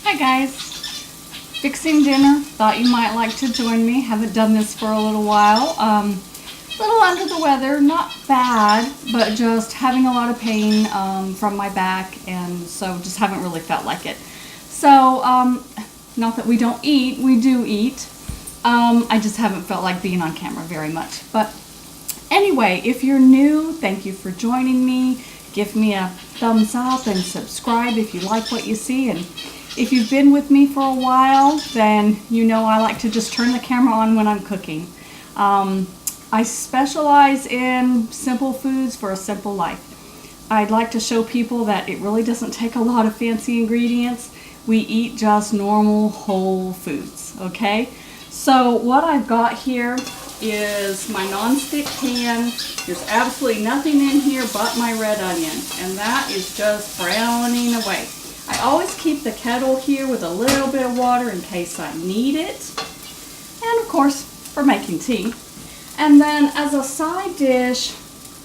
Hi guys, fixing dinner. Thought you might like to join me. Haven't done this for a little while. A little under the weather, not bad, but just having a lot of pain from my back, and so just haven't really felt like it. So, not that we don't eat, we do eat. I just haven't felt like being on camera very much. But anyway, if you're new, thank you for joining me. Give me a thumbs up and subscribe if you like what you see. And if you've been with me for a while, then you know I like to just turn the camera on when I'm cooking. I specialize in simple foods for a simple life. I'd like to show people that it really doesn't take a lot of fancy ingredients. We eat just normal whole foods, okay? So what I've got here is my non-stick pan. There's absolutely nothing in here but my red onion, and that is just browning away. I always keep the kettle here with a little bit of water in case I need it, and of course for making tea. And then as a side dish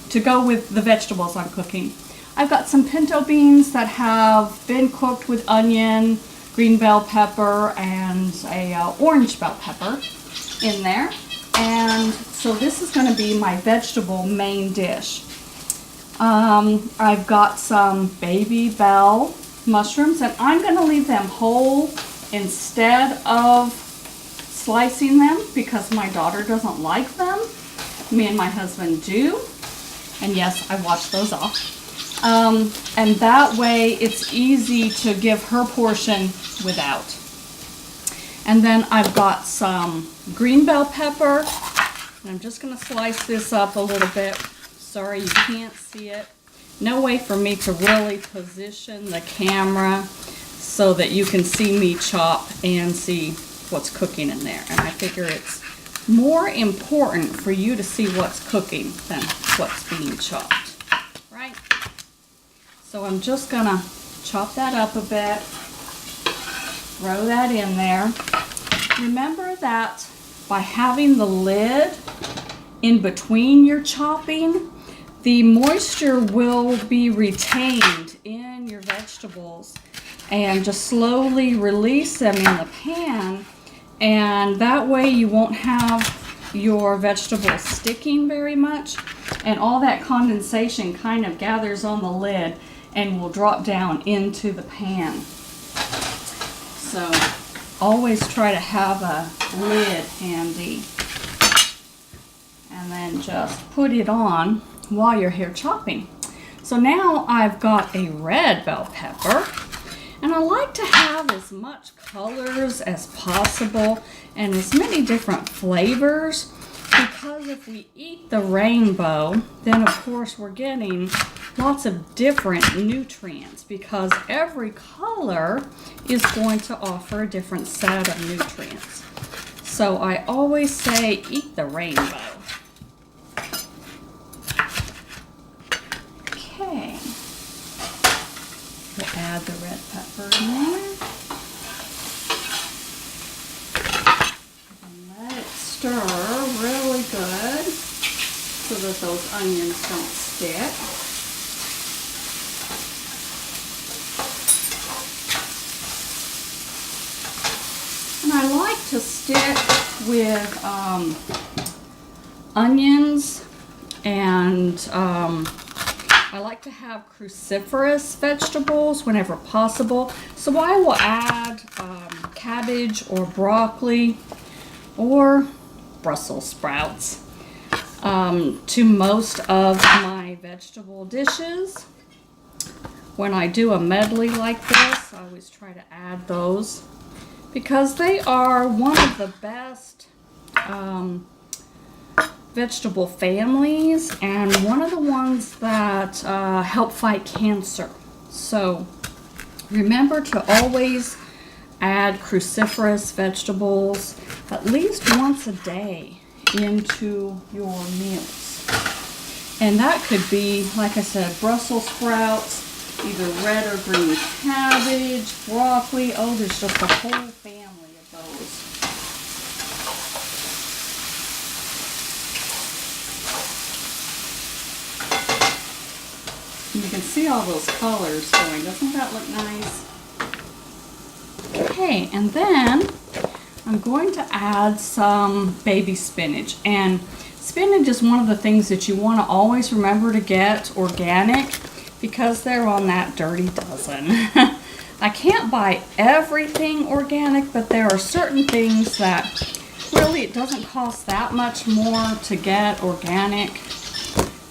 to go with the vegetables I'm cooking, I've got some pinto beans that have been cooked with onion, green bell pepper, and a orange bell pepper in there. And so this is going to be my vegetable main dish. I've got some baby bell mushrooms, and I'm going to leave them whole instead of slicing them because my daughter doesn't like them. Me and my husband do. And yes, I wash those off. And that way it's easy to give her portion without. And then I've got some green bell pepper, and I'm just going to slice this up a little bit. Sorry you can't see it. No way for me to really position the camera so that you can see me chop and see what's cooking in there. And I figure it's more important for you to see what's cooking than what's being chopped, right? So I'm just going to chop that up a bit. Throw that in there. Remember that by having the lid in between your chopping, the moisture will be retained in your vegetables, and just slowly release them in the pan, and that way you won't have your vegetables sticking very much, and all that condensation kind of gathers on the lid and will drop down into the pan. So always try to have a lid handy, and then just put it on while you're here chopping. So now I've got a red bell pepper, and I like to have as much colors as possible and as many different flavors, because if we eat the rainbow, then of course we're getting lots of different nutrients, because every color is going to offer a different set of nutrients. So I always say eat the rainbow. Okay, we'll add the red pepper in there and let it stir really good so that those onions don't stick. I like to stick with onions, and I like to have cruciferous vegetables whenever possible. So I will add cabbage or broccoli or Brussels sprouts to most of my vegetable dishes. When I do a medley like this, I always try to add those, because they are one of the best vegetable families, and one of the ones that help fight cancer. So remember to always add cruciferous vegetables at least once a day into your meals. And that could be, like I said, Brussels sprouts, either red or green cabbage, broccoli. Oh, there's just a whole family of those. You can see all those colors going. Doesn't that look nice? Okay, and then I'm going to add some baby spinach. And spinach is one of the things that you want to always remember to get organic because they're on that dirty dozen. I can't buy everything organic, but there are certain things that really it doesn't cost that much more to get organic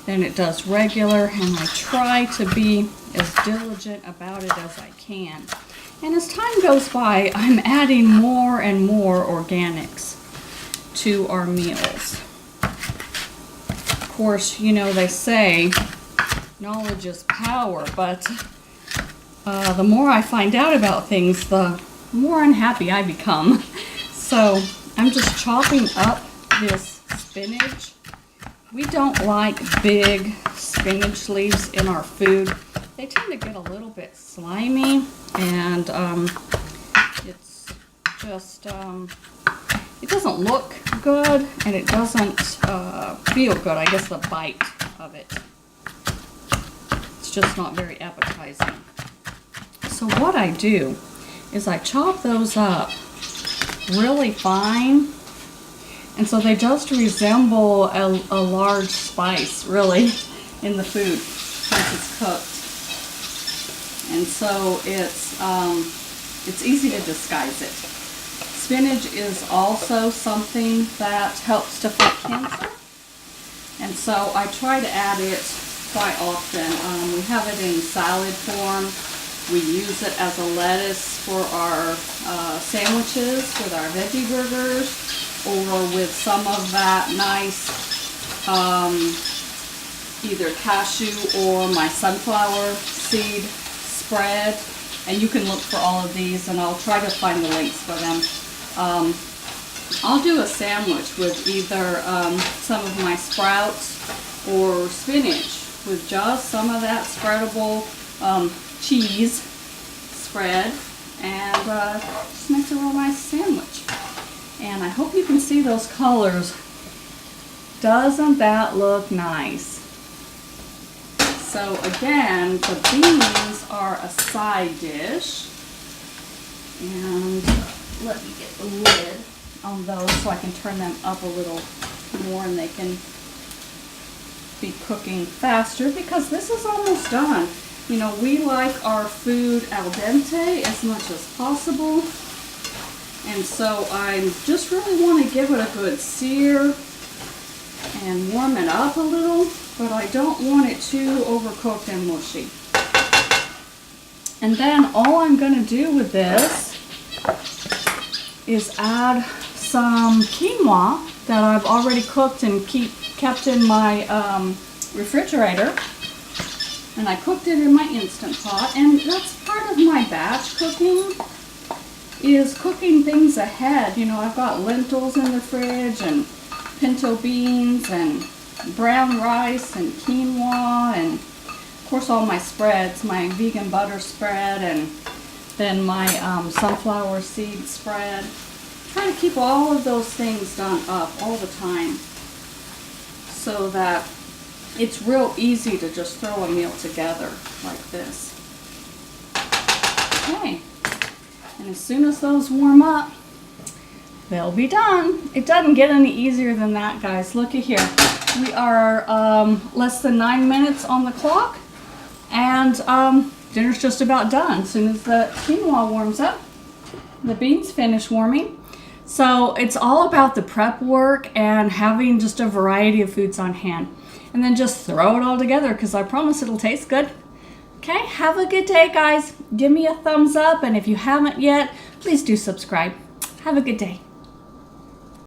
than it does regular, and I try to be as diligent about it as I can. And as time goes by, I'm adding more and more organics to our meals. Of course, you know, they say knowledge is power, but the more I find out about things, the more unhappy I become. So I'm just chopping up this spinach. We don't like big spinach leaves in our food. They tend to get a little bit slimy, and it's just, it doesn't look good, and it doesn't feel good. I guess the bite of it, it's just not very appetizing. So what I do is I chop those up really fine, and so they just resemble a large spice, really, in the food once it's cooked. And so it's easy to disguise it. Spinach is also something that helps to fight cancer, and so I try to add it quite often. We have it in salad form. We use it as a lettuce for our sandwiches with our veggie burgers, or with some of that nice either cashew or my sunflower seed spread. And you can look for all of these, and I'll try to find the links for them. I'll do a sandwich with either some of my sprouts or spinach with just some of that spreadable cheese spread, and just makes a real nice sandwich. And I hope you can see those colors. Doesn't that look nice? So again, the beans are a side dish, and let me get the lid on those so I can turn them up a little more and they can be cooking faster, because this is almost done. You know, we like our food al dente as much as possible, and so I just really want to give it a good sear and warm it up a little, but I don't want it too overcooked and mushy. And then all I'm going to do with this is add some quinoa that I've already cooked and kept in my refrigerator. And I cooked it in my Instant Pot, and that's part of my batch cooking, is cooking things ahead. You know, I've got lentils in the fridge, and pinto beans, and brown rice, and quinoa, and of course all my spreads, my vegan butter spread, and then my sunflower seed spread. Try to keep all of those things done up all the time so that it's real easy to just throw a meal together like this. Okay, and as soon as those warm up, they'll be done. It doesn't get any easier than that, guys. Look at here. We are less than 9 minutes on the clock, and dinner's just about done. As soon as the quinoa warms up, the beans finish warming. So it's all about the prep work and having just a variety of foods on hand. And then just throw it all together, because I promise it'll taste good. Okay, have a good day, guys. Give me a thumbs up, and if you haven't yet, please do subscribe. Have a good day.